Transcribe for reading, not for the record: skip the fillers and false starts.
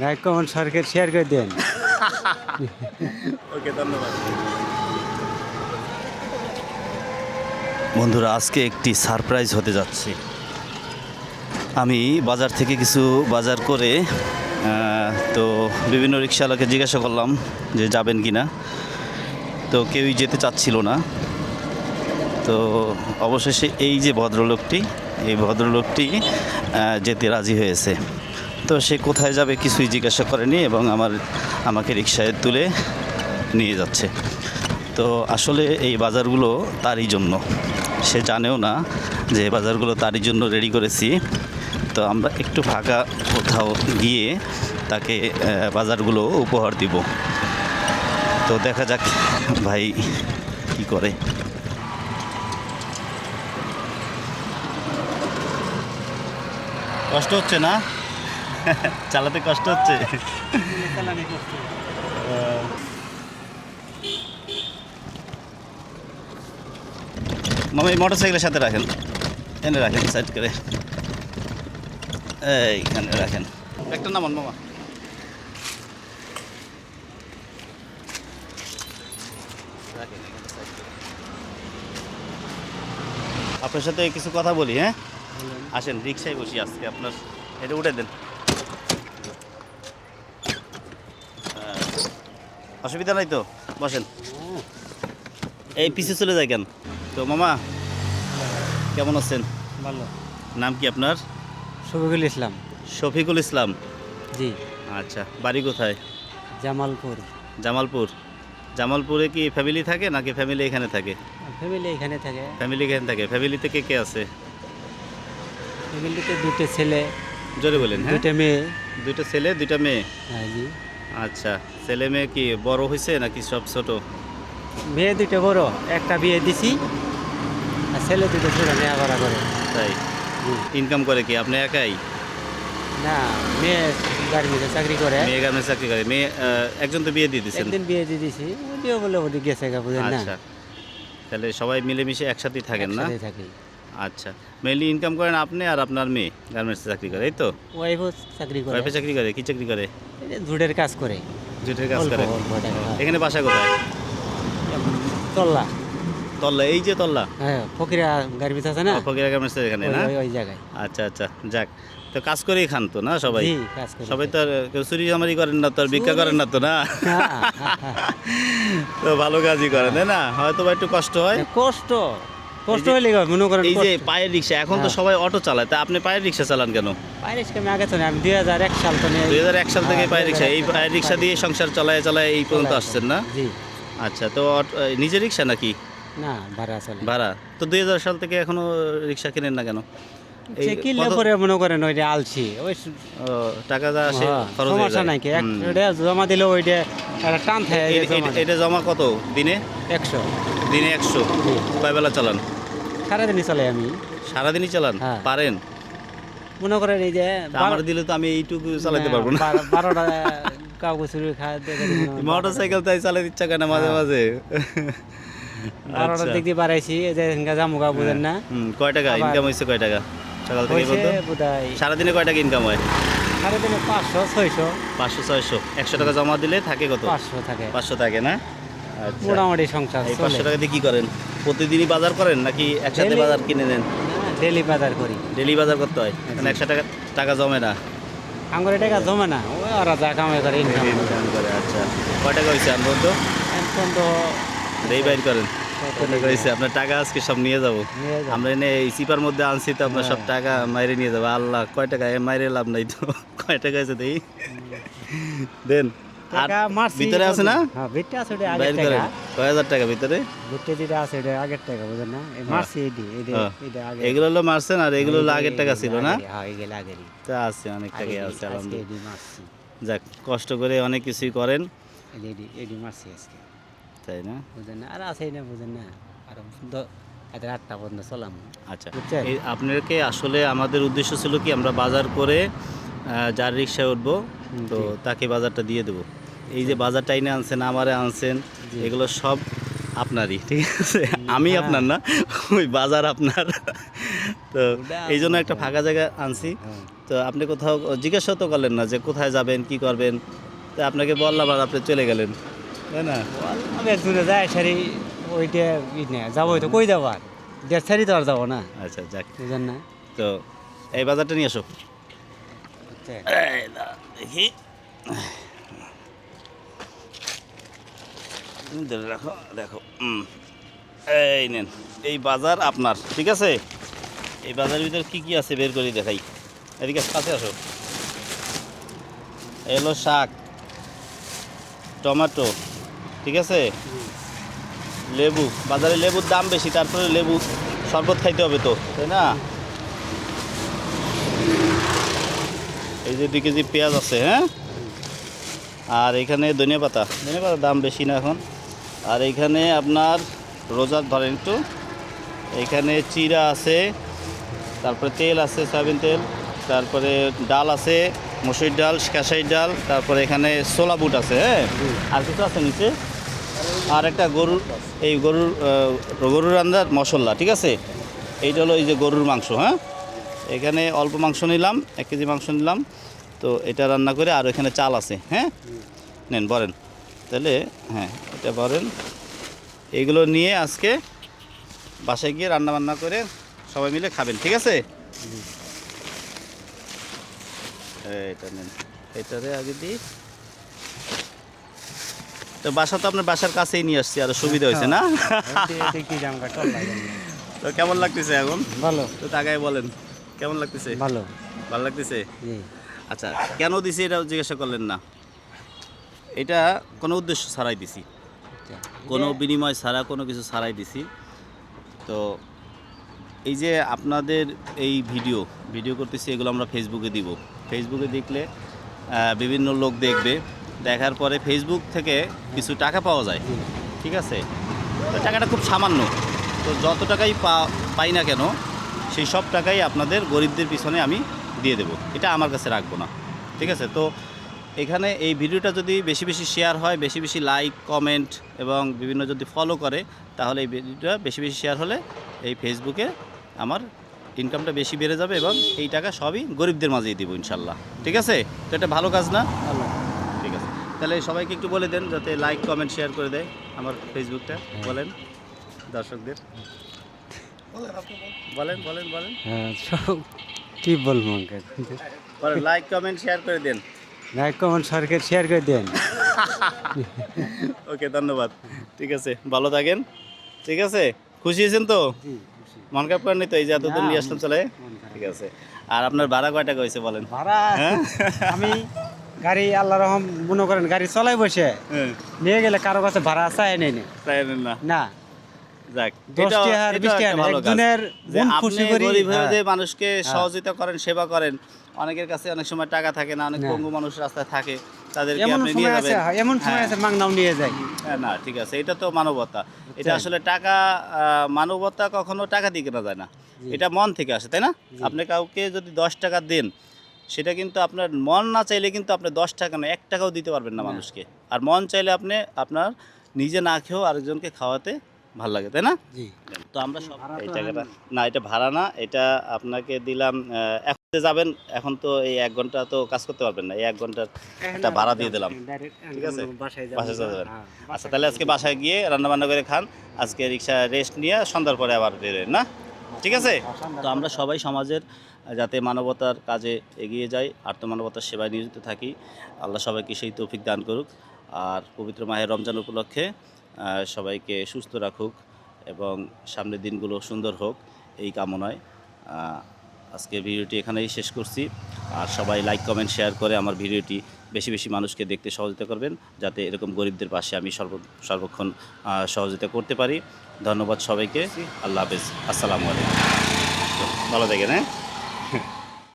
Like comment সরকার share করে দেন। ওকে, ধন্যবাদ। বন্ধুরা, আজকে একটি সারপ্রাইজ হতে যাচ্ছে। আমি বাজার থেকে কিছু বাজার করে তো বিভিন্ন রিক্সাওয়ালাকে জিজ্ঞাসা করলাম যে যাবেন কি না, তো কেউই যেতে চাচ্ছিল না। তো অবশেষে এই যে ভদ্রলোকটি যেতে রাজি হয়েছে। তো সে কোথায় যাবে কিছুই জিজ্ঞাসা করেনি এবং আমাকে রিক্সায় তুলে নিয়ে যাচ্ছে। তো আসলে এই বাজারগুলো তারই জন্য, সে জানেও না যে বাজারগুলো তারই জন্য রেডি করেছি। তো আমরা একটু ফাঁকা কোথাও গিয়ে তাকে বাজারগুলো উপহার দিব। তো দেখা যাক ভাই কি করে। কষ্ট হচ্ছে না? চালাতে কষ্ট হচ্ছে? মামা এই মোটরসাইকেলের সাথে রাখেন, এনে রাখেন সাইড করে, এইখানে রাখেন। একটা নামান মামা। আপনার সাথে কিছু কথা বলি। হ্যাঁ, আসেন, রিক্সায় বসি আজকে। আপনার এটা উঠে দেন, অসুবিধা নাই তো? বসেন, এই পিছে চলে যায় কেন? তো মামা কেমন আছেন? ভালো। নাম কি আপনার? শফিকুল ইসলাম। শফিকুল ইসলাম। জি। আচ্ছা, বাড়ি কোথায়? জামালপুর। জামালপুরে কি ফ্যামিলি থাকে নাকি ফ্যামিলি এখানে থাকে? ফ্যামিলি এখানে থাকে। ফ্যামিলি এখানে থাকে। ফ্যামিলিতে কে কে আছে? ফ্যামিলিতে দুটো ছেলে, জোরে বলেন। হ্যাঁ, দুটো মেয়ে। দুইটা ছেলে দুইটা মেয়ে। হ্যাঁ জি। আচ্ছা, ছেলে মেয়ে কি বড় হয়েছে নাকি সব ছোট? মেয়ে দুটো বড়, একটা বিয়ে দিছি, আর ছেলে দুটো ছোট নেওয়া করে। তাই? জি। ইনকাম করে কি আপনি একাই? না, মেয়ে গার্মেন্টে চাকরি করে। মেয়ে গার্মেন্টস চাকরি করে। মেয়ে একজন তো বিয়ে দিয়ে দিয়েছেন। একদিন বিয়ে দিয়ে দিছি, ওদিও বলে ওদিকে গেছে গা, বুঝেন না? আচ্ছা, তাহলে সবাই মিলেমিশে একসাথেই থাকেন না? একসাথেই থাকি। আচ্ছা, মেনলি ইনকাম করেন আপনি আর আপনার মেয়ে গার্মেন্টসে চাকরি করে, এই তো? ওয়াইফও চাকরি করে। ওয়াইফে চাকরি করে? কি চাকরি করে? এই যে জুটের কাজ করে। জুটের কাজ অল্প করে। অল্প টাকা। এখানে বাসা কোথায়? তল্লা। তল্লা, এই যে তল্লা। হ্যাঁ, ফকিরা গার্মেন্টস আছে না, ফকিরা গার্মেন্টসের এখানে না? ওই জায়গায়। আচ্ছা আচ্ছা, যাক। তো কাজ করেই খান তো না সবাই? জি, কাজ করে। সবাই তো আর কেউ চুরি চামারি করেন না তো, আর ভিক্ষা করেন না তো না? তো ভালো কাজই করেন, তাই না? হয়তো বা একটু কষ্ট হয়। কষ্ট হইলে মনে করেন। এই যে পায়ের রিক্সা, এখন তো সবাই অটো চালায়, তা আপনি পায়ের রিক্সা চালান কেন? পায়ের আমি আগে তো না, আমি 2001 সাল তো নেই। 2001 সাল থেকে পায়ের রিক্সা, এই পায়ের রিক্সা দিয়ে সংসার চালায় এই পর্যন্ত আসছেন না? জি। আচ্ছা, তো নিজের রিক্সা নাকি না, ভাড়া চলে। ভাড়া? তো 2000 সাল থেকে এখনো রিক্সা কেনেন না কেন? সে কিনলে পরে মনে করেন ওইটা আলছি, ওই টাকা যা আসে খরচ হয়ে সমস্যা যায়। নাই কি, একটা জমা দিলে ওইটা একটা টান থাকে। এটা জমা কত দিনে? 100 দিনে 100? কয় বেলা চালান? সারাদিনই চলে আমি। সারাদিনই চালান? হ্যাঁ। পারেন? মনে করেন এই যে আমার দিলে তো আমি এইটুকু চালাতে পারবো না। 12টা কাউকে চুরি খাওয়াতে মোটর সাইকেল তাই চালাতে ইচ্ছা করে না মাঝে মাঝে। 12টার দিক দিয়ে বাড়াইছি, এই যে জামুকা, বুঝেন না? কয় টাকা ইনকাম হয়েছে? কয় টাকা সকাল থেকে হয়েছে বলতো? বোধহয় সারাদিনে কয় টাকা ইনকাম হয়? সারাদিনে 500 600। 500 600? 100 টাকা জমা দিলে থাকে কত? 500 থাকে। 500 থাকে না? আচ্ছা, মোটামুটি সংসার এই চলে। 500 টাকা দিয়ে কি করেন? প্রতিদিনই বাজার করেন নাকি একসাথে Daily- বাজার কিনে নেন? ডেলি বাজার করি। ডেলি বাজার করতে হয়, মানে 100 টাকা টাকা জমে না? আঙ্গুরে টাকা জমে না, ওই ওরা যা কামাই করে ইনকাম করে। আচ্ছা, কয় টাকা হয়েছে আনবো তো? এখন তো এই বাইর করেন কত টাকা হয়েছে? আপনার টাকা আজকে সব নিয়ে যাবো। নিয়ে যাও। আমরা এনে এই সিপার মধ্যে আনছি, তো আপনার সব টাকা মাইরে নিয়ে যাবো। আল্লাহ, কয় টাকা মাইরে লাভ নাই তো। কয় টাকা আছে দেই দেন। আর টাকা মারছি ভিতরে আছে না? হ্যাঁ, ভিতরে আছে, ওটা বাইর আগের করেন। টাকা। কয় হাজার টাকা ভিতরে? ভিতরে যেটা আছে ওটা আগের টাকা, বুঝেন না? এই মারছি হ্যাঁ। এটা আগে। এগুলো হলো মারছেন, আর এগুলো হলো আগের টাকা ছিল না? হ্যাঁ, এগুলো আগেরই। তা আছে, অনেক টাকাই আছে আজকে আলহামদুলিল্লাহ। এডি মারছি। যাক, কষ্ট করে অনেক কিছুই করেন, এডি মারছি আজকে, তাই না? বুঝেন না? আর আছে না, বুঝেন না? আর 8টা পর্যন্ত চলাম। আচ্ছা, বুঝছেন? এই আপনাকে আসলে আমাদের উদ্দেশ্য ছিল কি, আমরা বাজার করে যার রিক্সায় উঠবো, তো তাকে বাজারটা দিয়ে দেবো। এই যে বাজারটা এনে আনছেন, আমারে আনছেন, এগুলো সব আপনারই, ঠিক আছে? আমি আপনার না, ওই বাজার আপনার। তো এই জন্য একটা ফাঁকা জায়গা আনছি। তো আপনি কোথাও জিজ্ঞাসা তো করলেন না যে কোথায় যাবেন কি করবেন, তো আপনাকে বললাম আর আপনি চলে গেলেন, তাই না? আমি দূরে যাই সারি ওইটা যাবো তো কই যাবো আর দেড় সারি তো আর যাবো না আচ্ছা যাক, বুঝলেন না। তো এই বাজারটা নিয়ে আসো। আচ্ছা। এই না, দেখি ধরে রাখো, দেখো এই নেন, এই বাজার আপনার, ঠিক আছে? এই বাজারের ভিতরে কি কি আছে বের করে দেখাই, এদিকে কাছে আসো। এলো শাক, টমেটো, ঠিক আছে, লেবু, বাজারে লেবুর দাম বেশি, তারপরে লেবু শরবত খাইতে হবে তো, তাই না? এই যে 2 কেজি পেঁয়াজ আছে, হ্যাঁ, আর এখানে ধনিয়া পাতার দাম বেশি না এখন। আর এইখানে আপনার রোজার ধরেন একটু, এখানে চিরা আছে, তারপরে তেল আছে, সয়াবিন তেল, তারপরে ডাল আছে, মসুর ডাল, খেসারির ডাল, তারপরে এখানে ছোলা বুট আছে, হ্যাঁ, আর কিছু আছে নিচে, আর একটা গরুর রান্নার মশলা, ঠিক আছে? এইটা হলো এই যে গরুর মাংস, হ্যাঁ, এখানে অল্প মাংস নিলাম, 1 কেজি মাংস নিলাম, তো এটা রান্না করে, আর এখানে চাল আছে, হ্যাঁ, নেন বলেন তাহলে, হ্যাঁ এটা বলেন। এগুলো নিয়ে আজকে বাসায় গিয়ে রান্না বান্না করে সবাই মিলে খাবেন, ঠিক আছে? এটা নেন, এটারে আগে দিই। তো বাসা তো আপনার বাসার কাছেই নিয়ে আসছি, আরো সুবিধা হয়েছে না? তো কেমন লাগতেছে এখন? ভালো। তো তাকায় বলেন কেমন লাগতেছে? ভালো। ভালো লাগতেছে? আচ্ছা, কেন দিছি এটা জিজ্ঞাসা করলেন না? এটা কোনো উদ্দেশ্য ছাড়াই দিছি, কোনো বিনিময় ছাড়া, কোনো কিছু ছাড়াই দিছি। তো এই যে আপনাদের এই ভিডিও করতেছি, এগুলো আমরা ফেসবুকে দিব। ফেসবুকে দেখলে বিভিন্ন লোক দেখবে, দেখার পরে ফেসবুক থেকে কিছু টাকা পাওয়া যায়, ঠিক আছে? তো টাকাটা খুব সামান্য, তো যত টাকাই পাই না কেন সেই সব টাকাই আপনাদের গরিবদের পিছনে আমি দিয়ে দেব, এটা আমার কাছে রাখবো না, ঠিক আছে? তো এখানে এই ভিডিওটা যদি বেশি বেশি শেয়ার হয়, বেশি বেশি লাইক কমেন্ট এবং বিভিন্ন যদি ফলো করে, তাহলে এই ভিডিওটা বেশি বেশি শেয়ার হলে এই ফেসবুকে আমার ইনকামটা বেশি বেড়ে যাবে এবং এই টাকা সবই গরিবদের মাঝেই দেবো ইনশাল্লাহ, ঠিক আছে? তো এটা ভালো কাজ না? ঠিক আছে, তাহলে সবাইকে একটু বলে দেন যাতে লাইক কমেন্ট শেয়ার করে দেয় আমার ফেসবুকটা, বলেন দর্শকদের, বলেন বলেন বলেন হ্যাঁ, সব কি বলবো বলেন, লাইক কমেন্ট শেয়ার করে দেন। লাইক কমেন্ট সরকার শেয়ার করে দেন। ওকে, ধন্যবাদ, ঠিক আছে, ভালো থাকেন, ঠিক আছে? খুশি হয়েছেন তো? মন খারাপ করেন তো এই যে এতদূর নিয়ে আসলাম চলে? ঠিক আছে। আর আপনার ভাড়া কয় টাকা হয়েছে বলেন? ভাড়া আমি গাড়ি আল্লাহ রহম মনে করেন গাড়ি চলাই বসে নিয়ে গেলে কারো কাছে ভাড়া চাই নেই তাই না? না, যাক, 10 টাকা 20 টাকা একজনের যে মন আপনি খুশি করি। গরিব হয়ে যে মানুষকে সহযোগিতা করেন, সেবা করেন, অনেকের কাছে অনেক সময় টাকা থাকে না, অনেক পঙ্গু মানুষ রাস্তায় থাকে, তাদেরকে এমন আপনি নিয়ে সময় আছে, যাবেন। এমন সময় আছে মাংনাও নিয়ে যায়। না, ঠিক আছে, এটা তো মানবতা, এটা আসলে টাকা, মানবতা কখনো টাকা দিয়ে কেনা যায় না, এটা মন থেকে আসে, তাই না? আপনি কাউকে যদি 10 টাকা দেন, সেটা কিন্তু আপনার মন না চাইলে কিন্তু আপনি 10 টাকা না 1 টাকাও দিতে পারবেন না মানুষকে, আর মন চাইলে আপনি আপনার নিজে না খেয়েও আরেকজনকে খাওয়াতে ভালো লাগে, তাই না? তো আমরা সব এই টাকাটা না, এটা ভাড়া না, এটা আপনাকে দিলাম। এখন যে যাবেন, এখন তো এই 1 ঘন্টা তো কাজ করতে পারবেন না, এই 1 ঘন্টার একটা ভাড়া দিয়ে দিলাম, ঠিক আছে? বাসায় যাবেন। আচ্ছা, তাহলে আজকে বাসায় গিয়ে রান্না বান্না করে খান, আজকে রিক্সা রেস্ট নিয়ে সন্ধ্যার পরে আবার বেরোয় না, ঠিক আছে? তো আমরা সবাই সমাজের যাতে মানবতার কাজে এগিয়ে যাই, আত্মমানবতার সেবায় নিয়োজিত থাকি, আল্লাহ সবাইকে সেই তৌফিক দান করুক। আর পবিত্র মাহে রমজান উপলক্ষে সবাইকে সুস্থ রাখুক এবং সামনের দিনগুলো সুন্দর হোক, এই কামনায় আজকে ভিডিওটি এখানেই শেষ করছি। আর সবাই লাইক কমেন্ট শেয়ার করে আমার ভিডিওটি বেশি বেশি মানুষকে দেখতে সহযোগিতা করবেন, যাতে এরকম গরিবদের পাশে আমি সর্বক্ষণ সহযোগিতা করতে পারি। ধন্যবাদ সবাইকে, আল্লাহ হাফেজ, আসসালামু আলাইকুম, ভালো থাকেন, হ্যাঁ।